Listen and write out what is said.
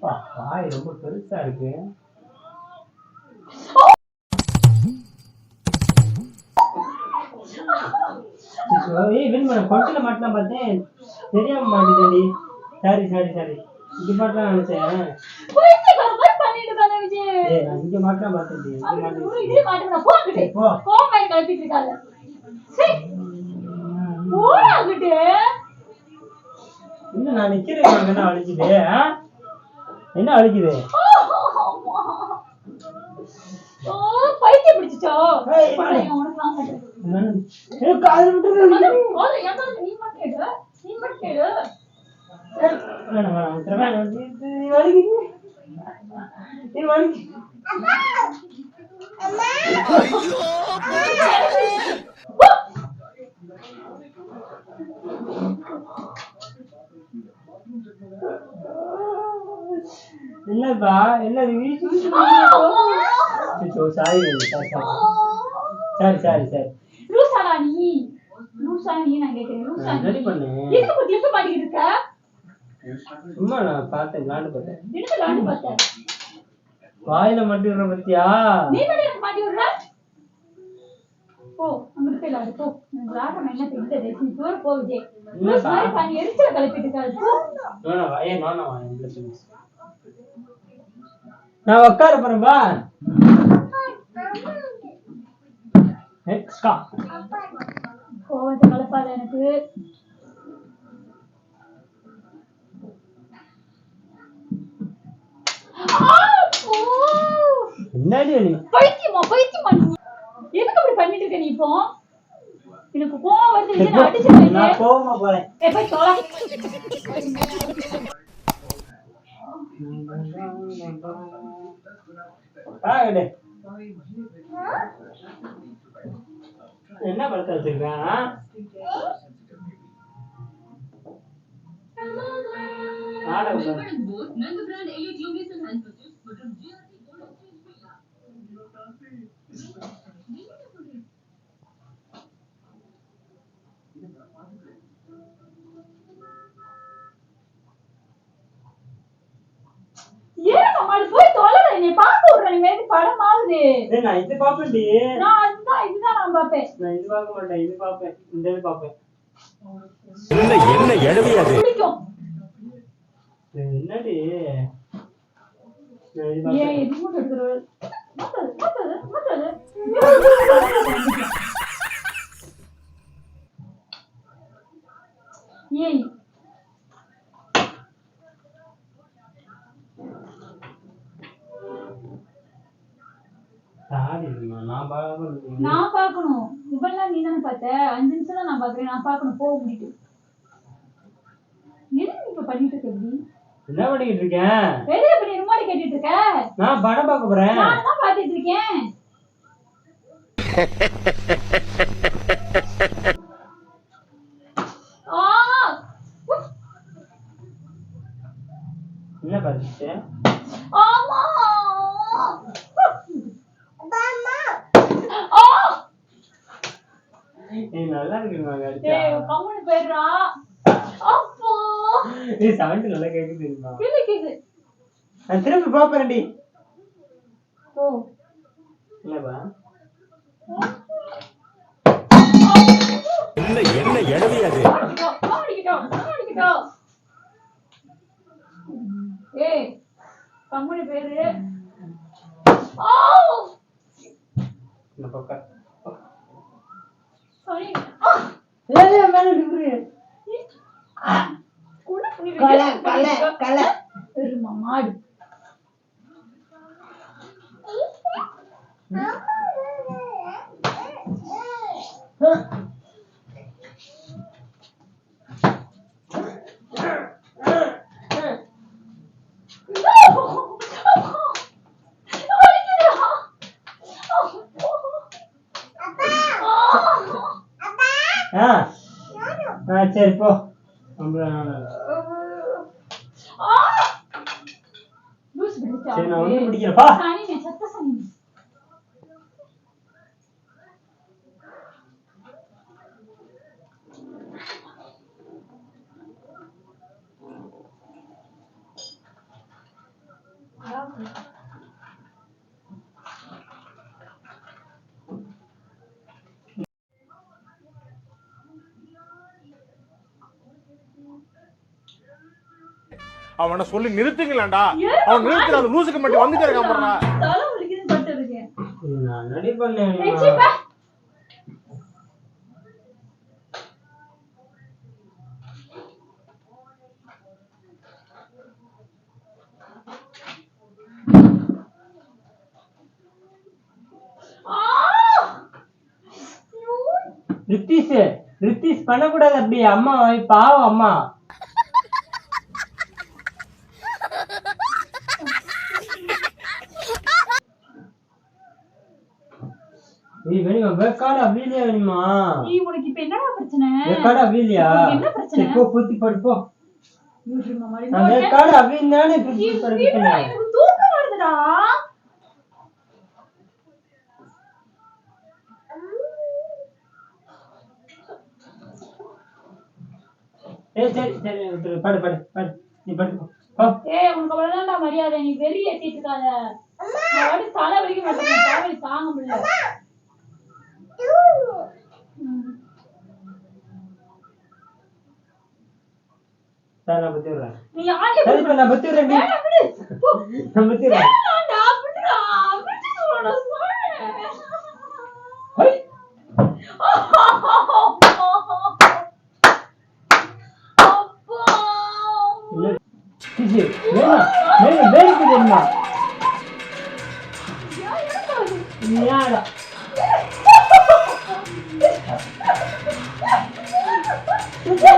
வாய் ரொம்ப பெருசா இருக்கு. கொட்டில மாட்டலாம் பார்த்தேன், தெரியாம மாட்டேடி. சாரி சாரி சாரி, இங்க மாட்டலாம் நினைச்சேன். இங்க மாட்டலாம் பார்த்தேன். இன்னும் நான் நிக்கிறேன். என்ன அழிக்குது? என்ன அழிக்குது? பைத்தியம் பிடிச்சிச்சோ? என்னப்பா என்ன சாரி சாரி சாரி சாரி. லூசாடா நீ? லூசா நீ? நான் கேக்குறேன். லூசா ரெடி பண்ணு. எதுக்கு கிளிப் மாட்டிக்கிட்டு இருக்க? சும்மா நான் பார்த்தேன், விளையாண்டு பார்த்தேன். என்ன விளையாண்டு பார்த்த? வாயில மாட்டி விடுற பத்தியா? நீ மட்டும் மாட்டி விடுற? போ, அங்க போய் விளையாடு போ. நான் விளையாடுற என்ன தெரியுது? நீ தூர போ விஜய். லூஸ் மாதிரி பண்ணி எரிச்சல கலப்பிட்டு இருக்காது. நான் உட்கார போறேன்பா. கோவத்தை கலப்பாத எனக்கு. என்னடி பைத்தியமா பைத்தியமா நீ? எதுக்கு அப்படி பண்ணிட்டு இருக்க நீ இப்போ? எனக்கு கோவம் வருது. நான் அடிச்சிட்டேன். நான் கோவமா போறேன். போய் தோல. என்ன படுத்த வச்சிருக்கான்? ஏன் நம்ம போய் தொலைற? நீ பாக்க விடுற. நீ மேல படம் ஆகுது. நான் இது பாப்பேன்டி. நான் இதுதான் நான் பாப்பேன். நான் இது பார்க்க மாட்டேன், இது பாப்பேன். இந்த இது பாப்பேன். என்ன எடவியாது? என்னடி? ஏய் இது மூட எடுக்கற. மாட்டாது. ஏய் நான் பாக்கணும். இவெல்லாம் நீ தானே பார்த்த? 5 நிமிஷம் தான் நான் பாக்குறேன். நான் பாக்கணும். போக முடியுது. என்ன இப்ப பண்ணிட்டு இருக்க? என்ன பண்ணிட்டு இருக்கேன்? வெளிய போய் ரிமோட் கேட்டிட்டு இருக்க? நான் படம் பார்க்க போறேன். நான் தான் பாத்துட்டு இருக்கேன். என்ன பாத்துச்சு? ஆமா ஏய் நல்லா இருக்குமா கார்த்தியா? ஏய் கம்முனு போயிடுறா. அப்பா ஏய் சவுண்ட் நல்லா கேக்குது தெரியுமா? கேக்குது. நான் திரும்பி பாப்பறேன்டி. ஓ இல்லப்பா. என்ன எடவியாது? ஓடிக்கிட்டோ. ஏய் கம்முனு போயிடு. ஆ இந்த பக்கம். சாரி. ஏய் மேல நிக்குது. கல பெருமா மாடு. சரி போ. சரி நான் ஒண்ணு பிடிக்கிறப்பா. அவனை சொல்லி நிறுத்துங்களேன்டா. அவன் நிறுத்துற அந்த லூசுக்கு மட்டும் வந்துட்டே இருக்கான் பாருடா. தலை வலிக்குதுன்னு பட்டு இருக்கேன். நான் ரெடி பண்ணேன். ஏய், சீ, பா. ரித்தீஷ் பண்ணக்கூடாது அப்படி. அம்மா பாவம் அம்மா. வேணுமா வேக்காடா வீலியா வேணுமா? உனக்கு இப்ப என்னடா பிரச்சனை? வேக்காடா வீலியா? என்ன பிரச்சனை? போ பூத்தி போடு போ. நான் வேக்காடா வீல்னானே பூத்தி போடுறேன். எனக்கு தூக்கம் வருதுடா. சரி படு நீ படுத்து போ. ஏய், உனக்கு அவ்வளவுதான்டா மரியாதை. நீ வெறி ஏத்திட்டு இருக்காத. நான் வந்து தலை வலிக்க மாட்டேன். தலைவலி தாங்க முடியல. நான் பத்தி விடுறேன். நீ யாரே நான் பத்தி விடுறேன். நான் பத்தி விடுறேன். வேணாம்டா, விடுடா. விட்டுடுடா சொல்றேன். அப்பா